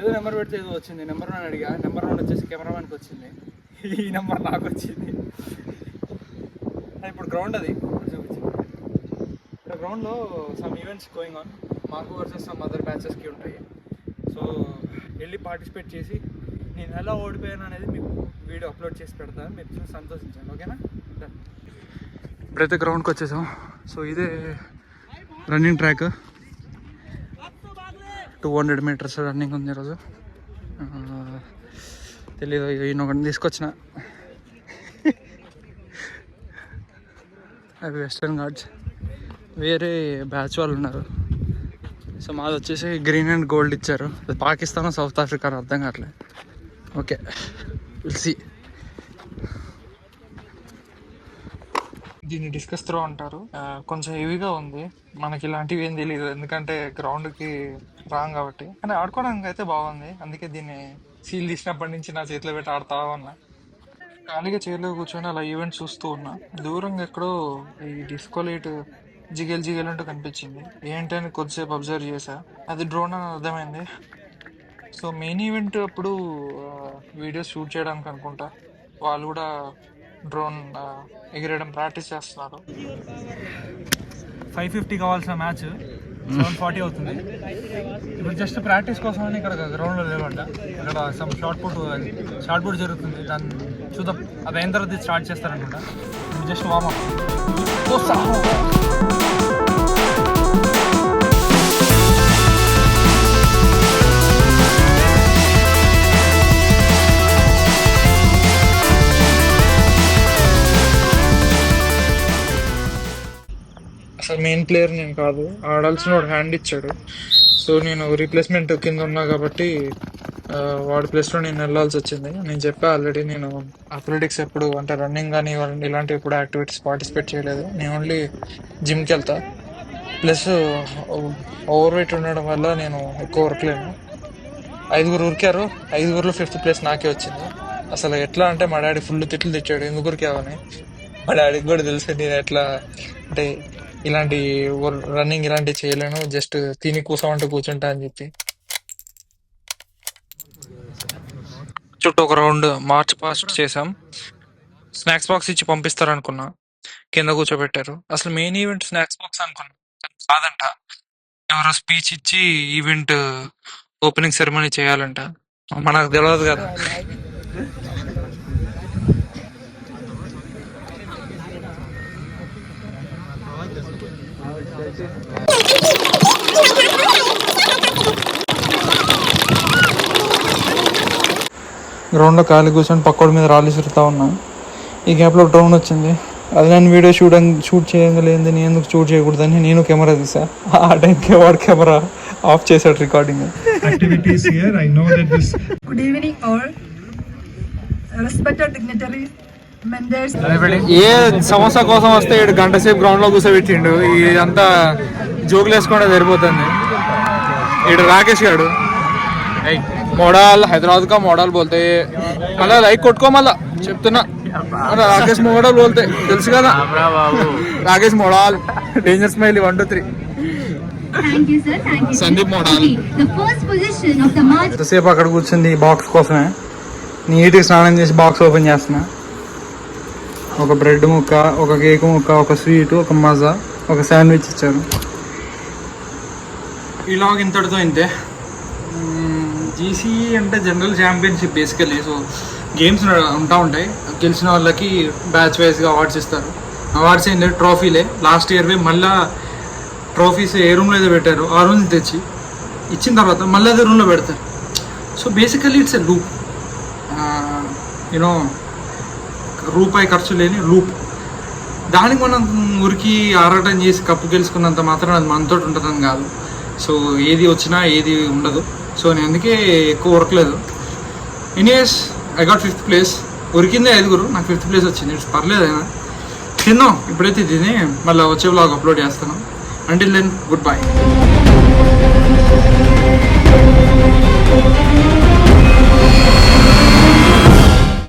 ఏదో నెంబర్ పెడితే ఏదో వచ్చింది. నెంబర్ 1 అడిగా, నెంబర్ 1 వచ్చేసి కెమెరామెన్కి వచ్చింది. ఈ నెంబర్ నాకు వచ్చింది. ఇప్పుడు గ్రౌండ్ అది ఇక్కడ గ్రౌండ్లో సమ్ ఈవెంట్స్ గోయింగ్ ఆన్. మాకు వర్సెస్ సమ్ అదర్ బ్యాచెస్కి ఉంటాయి. సో వెళ్ళి పార్టిసిపేట్ చేసి నేను ఎలా ఓడిపోయాను అనేది మీకు వీడియో అప్లోడ్ చేసి పెడతాను. మీరు చూసి సంతోషించండి. ఓకేనా? ఇప్పుడైతే గ్రౌండ్కి వచ్చేసాం. సో ఇదే రన్నింగ్ ట్రాక్. 200 మీటర్స్ రన్నింగ్ ఉంది ఈరోజు. తెలీదు, ఈయన ఒకటి తీసుకొచ్చిన. అవి వెస్టర్న్ ఘాట్స్. వేరే బ్యాచ్ వాళ్ళు ఉన్నారు. సో మాది వచ్చేసి గ్రీన్ అండ్ గోల్డ్ ఇచ్చారు. అది పాకిస్తాన్ సౌత్ ఆఫ్రికా అని అర్థం కావట్లేదు. Okay, will see. దీన్ని డిస్కస్ త్రో అంటారు. కొంచెం హెవీగా ఉంది. మనకి ఇలాంటివి ఏం తెలియదు, ఎందుకంటే గ్రౌండ్కి రాంగ్ కాబట్టి. కానీ ఆడుకోవడానికి అయితే బాగుంది. అందుకే దీన్ని సీల్ తీసినప్పటి నుంచి నా చేతిలో పెట్టి ఆడుతా ఉన్నా. ఖాళీగా చైర్లో కూర్చొని అలా ఈవెంట్ చూస్తూ ఉన్నా. దూరంగా ఎక్కడో ఈ డిస్కో లైట్ జిగేల్ జిగేల్ అంటూ కనిపించింది. ఏంటని కొద్దిసేపు అబ్జర్వ్ చేశా. అది డ్రోన్ అని అర్థమైంది. సో మెయిన్ ఈవెంట్ అప్పుడు వీడియోస్ షూట్ చేయడానికి అనుకుంటా వాళ్ళు కూడా డ్రోన్ ఎగిరేయడం ప్రాక్టీస్ చేస్తున్నారు. 550 కావాల్సిన మ్యాచ్ 740 అవుతుంది. ఇప్పుడు జస్ట్ ప్రాక్టీస్ కోసం అని ఇక్కడ గ్రౌండ్లో లేవంట. ఇక్కడ సమ్ షార్ట్ పుట్ జరుగుతుంది. దాన్ని చూద్దాం. అది అయిన తర్వాత స్టార్ట్ చేస్తారనుకుంటా. Just warm up. అసలు మెయిన్ ప్లేయర్ నేను కాదు, ఆడాల్సిన వాడు హ్యాండ్ ఇచ్చాడు. సో నేను రీప్లేస్మెంట్ కింద ఉన్నా కాబట్టి వాడి ప్లేస్లో నేను వెళ్ళాల్సి వచ్చింది. నేను చెప్పా ఆల్రెడీ, నేను అథ్లెటిక్స్ ఎప్పుడు అంటే రన్నింగ్ కానీ ఇలాంటి ఎప్పుడు యాక్టివిటీస్ పార్టిసిపేట్ చేయలేదు. నేను ఓన్లీ జిమ్కి వెళ్తా. ప్లస్ ఓవర్ వెయిట్ ఉండడం వల్ల నేను ఎక్కువ ఉరకలేను. 5 ఉరికారు. 5లో 5th ప్లేస్ నాకే వచ్చింది. అసలు ఎట్లా అంటే మా డాడీ ఫుల్ తిట్లు తెచ్చాడు, ఎందుకు ఉరికావని. మా డాడీకి కూడా తెలుసు నేను ఎట్లా అంటే ఇలాంటి రన్నింగ్ ఇలాంటివి చేయలేను, జస్ట్ తిని కూసామంటూ కూర్చుంటా అని చెప్పి. చుట్టూ ఒక రౌండ్ మార్చ్ పాస్ట్ చేసాం. స్నాక్స్ బాక్స్ ఇచ్చి పంపిస్తారనుకున్నా, కింద కూర్చోబెట్టారు. అసలు మెయిన్ ఈవెంట్ స్నాక్స్ బాక్స్ అనుకున్నా, కాదంట. ఎవరో స్పీచ్ ఇచ్చి ఈవెంట్ ఓపెనింగ్ సెరమనీ చేయాలంట. మనకు తెలియదు కదా. గ్రౌండ్లో ఖాళీ కూర్చొని పక్కోడి మీద రాళ్ళు విసురుతా ఉన్నా. ఈ గ్యాప్లో డ్రోన్ వచ్చింది. అది నేను వీడియో షూట్ చేయగలేదు. నేను ఎందుకు షూట్ చేయకూడదని నేను కెమెరా తీసా. ఆ టైంకి వాడు కెమెరా ఆఫ్ చేశాడు recording. Good evening all. Respected dignitaries, members. ఏ సమస్య కోసం వస్తే 7 గంట సేపు గ్రౌండ్లో కూర్చోబెట్టిండు. ఇదంతా జోకులు వేసుకుంటే సరిపోతుంది. ఇటు రాకేష్ గారు మోడల్ హైదరాబాద్ కా మోడల్ బోల్తే మళ్ళీ లైక్ కొట్టుకో. మళ్ళా చెప్తున్నా, రాకేష్ మోడల్ బోల్తే తెలుసు కదా. Rakesh model danger smile 1 2 3. Sandeep model. ఎంతసేపు అక్కడ కూర్చుంది ఈ బాక్స్ కోసమే. నీట్గా స్నానం చేసి బాక్స్ ఓపెన్ చేస్తున్నా. ఒక బ్రెడ్ ముక్క, ఒక కేక్ ముక్క, ఒక స్వీట్, ఒక మజా, ఒక శాండ్విచ్ ఇచ్చారు. ఇలాగ ఇంతటితో ఇంతే. జీసీ అంటే general championship basically. So games ఉంటా ఉంటాయి. గెలిచిన వాళ్ళకి బ్యాచ్ వైజ్గా అవార్డ్స్ ఇస్తారు. అవార్డ్స్ ఏంటి, ట్రోఫీలే. లాస్ట్ ఇయర్వి మళ్ళీ ట్రోఫీస్ ఏ రూమ్లో అయితే పెట్టారు ఆ రూమ్ తెచ్చి ఇచ్చిన తర్వాత మళ్ళీ అదే రూమ్లో పెడతారు. So basically it's a loop. You know రూపాయి ఖర్చు లేని లూప్. దానికి మనం ఉరికి ఆరాటం చేసి కప్పు గెలుచుకున్నంత మాత్రం అది మనతో ఉంటుందని కాదు. సో ఏది వచ్చినా ఏది ఉండదు. సో నేను అందుకే ఎక్కువ ఉరకలేదు. Anyways I got 5th place. ఉరికిందే 5, నాకు 5th ప్లేస్ వచ్చింది. ఇట్స్ పర్లేదు. అయినా తిన్నాం. ఇప్పుడైతే తిని మళ్ళీ వచ్చే వ్లాగ్ అప్లోడ్ చేస్తాను. Until then good by.